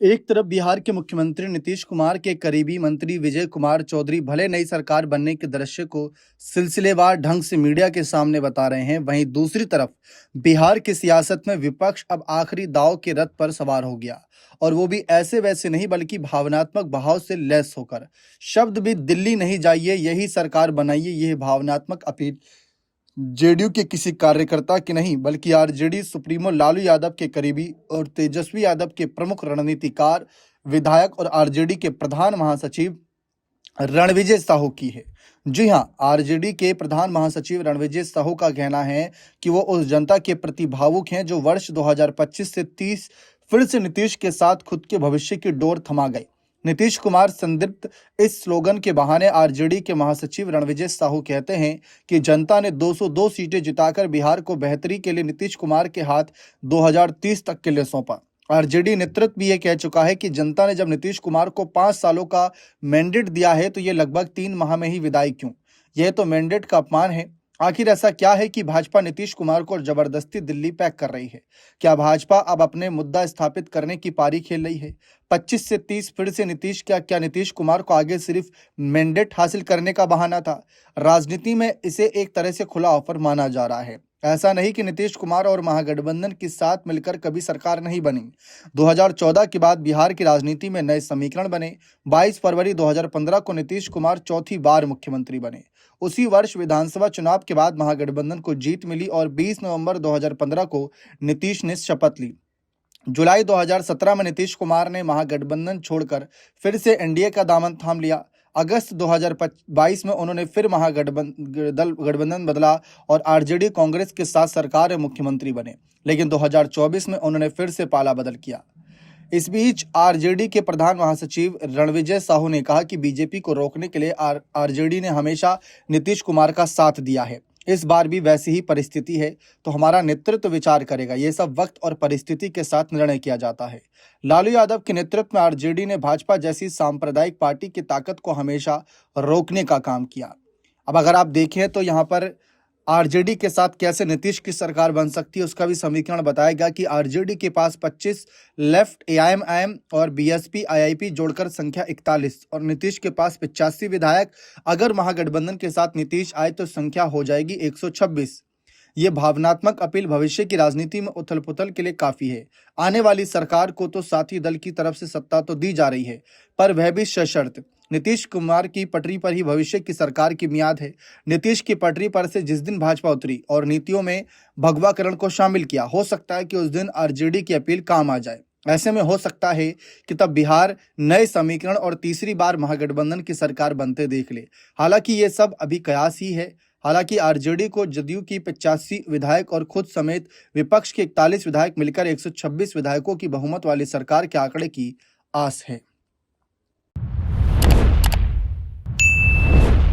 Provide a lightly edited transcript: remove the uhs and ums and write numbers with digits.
एक तरफ बिहार के मुख्यमंत्री नीतीश कुमार के करीबी मंत्री विजय कुमार चौधरी भले नई सरकार बनने के दृश्य को सिलसिलेवार ढंग से मीडिया के सामने बता रहे हैं, वहीं दूसरी तरफ बिहार की सियासत में विपक्ष अब आखिरी दांव के रथ पर सवार हो गया, और वो भी ऐसे वैसे नहीं बल्कि भावनात्मक बहाव से लैस होकर। शब्द भी दिल्ली नहीं जाइए, यही सरकार बनाइए, यह भावनात्मक अपील जेडीयू के किसी कार्यकर्ता की नहीं बल्कि आरजेडी सुप्रीमो लालू यादव के करीबी और तेजस्वी यादव के प्रमुख रणनीतिकार, विधायक और आरजेडी के प्रधान महासचिव रणविजय साहू की है। जी हां, आरजेडी के प्रधान महासचिव रणविजय साहू का कहना है कि वो उस जनता के प्रति भावुक हैं जो वर्ष 2025 से 30 फिर से नीतीश के साथ खुद के भविष्य की डोर थमा गए। नीतीश कुमार संदिग्ध इस स्लोगन के बहाने आरजेडी के महासचिव रणविजय साहू कहते हैं कि जनता ने 202 सीटें जिताकर बिहार को बेहतरी के लिए नीतीश कुमार के हाथ 2030 तक के लिए सौंपा। आरजेडी नेतृत्व भी ये कह चुका है कि जनता ने जब नीतीश कुमार को 5 सालों का मैंडेट दिया है तो ये लगभग 3 माह में ही विदाई क्यों? यह तो मैंडेट का अपमान है। आखिर ऐसा क्या है कि भाजपा नीतीश कुमार को जबरदस्ती दिल्ली पैक कर रही है? क्या भाजपा अब अपने मुद्दा स्थापित करने की पारी खेल रही है? 25 से 30 फिर से नीतीश, क्या नीतीश कुमार को आगे सिर्फ मैंडेट हासिल करने का बहाना था? राजनीति में इसे एक तरह से खुला ऑफर माना जा रहा है। ऐसा नहीं कि नीतीश कुमार और महागठबंधन के साथ मिलकर कभी सरकार नहीं बनी। 2014 के बाद बिहार की राजनीति में नए समीकरण बने। 22 फरवरी 2015 को नीतीश कुमार चौथी बार मुख्यमंत्री बने। उसी वर्ष विधानसभा चुनाव के बाद महागठबंधन को जीत मिली और 20 नवंबर 2015 को नीतीश ने शपथ ली। जुलाई 2017 में नीतीश कुमार ने महागठबंधन छोड़कर फिर से एनडीए का दामन थाम लिया। अगस्त 2022 में उन्होंने फिर गठबंधन बदला और आरजेडी कांग्रेस के साथ सरकार में मुख्यमंत्री बने, लेकिन 2024 में उन्होंने फिर से पाला बदल किया। इस बीच आरजेडी के प्रधान महासचिव रणविजय साहू ने कहा कि बीजेपी को रोकने के लिए आरजेडी ने हमेशा नीतीश कुमार का साथ दिया है। इस बार भी वैसी ही परिस्थिति है तो हमारा नेतृत्व विचार करेगा। ये सब वक्त और परिस्थिति के साथ निर्णय किया जाता है। लालू यादव के नेतृत्व में आरजेडी ने भाजपा जैसी सांप्रदायिक पार्टी की ताकत को हमेशा रोकने का काम किया। अब अगर आप देखें तो यहाँ पर आरजेडी के साथ कैसे नीतीश की सरकार बन सकती है उसका भी समीकरण बताएगा कि आरजेडी के पास 25, लेफ्ट एआईएमआईएम और बीएसपी आईआईपी जोड़कर संख्या 41 और नीतीश के पास 85 विधायक। अगर महागठबंधन के साथ नीतीश आए तो संख्या हो जाएगी 126। ये भावनात्मक अपील भविष्य की राजनीति में उथल पुथल के लिए काफी है। आने वाली सरकार को तो साथी दल की तरफ से सत्ता तो दी जा रही है, पर वह भी सशर्त। नीतीश कुमार की पटरी पर ही भविष्य की सरकार की मियाद है। नीतीश की पटरी पर से जिस दिन भाजपा उतरी और नीतियों में भगवाकरण को शामिल किया, हो सकता है कि उस दिन आरजेडी की अपील काम आ जाए। ऐसे में हो सकता है कि तब बिहार नए समीकरण और तीसरी बार महागठबंधन की सरकार बनते देख ले। हालांकि ये सब अभी कयास ही है। हालांकि आरजेडी को जदयू की 85 विधायक और खुद समेत विपक्ष के 41 विधायक मिलकर 126 विधायकों की बहुमत वाली सरकार के आंकड़े की आस है।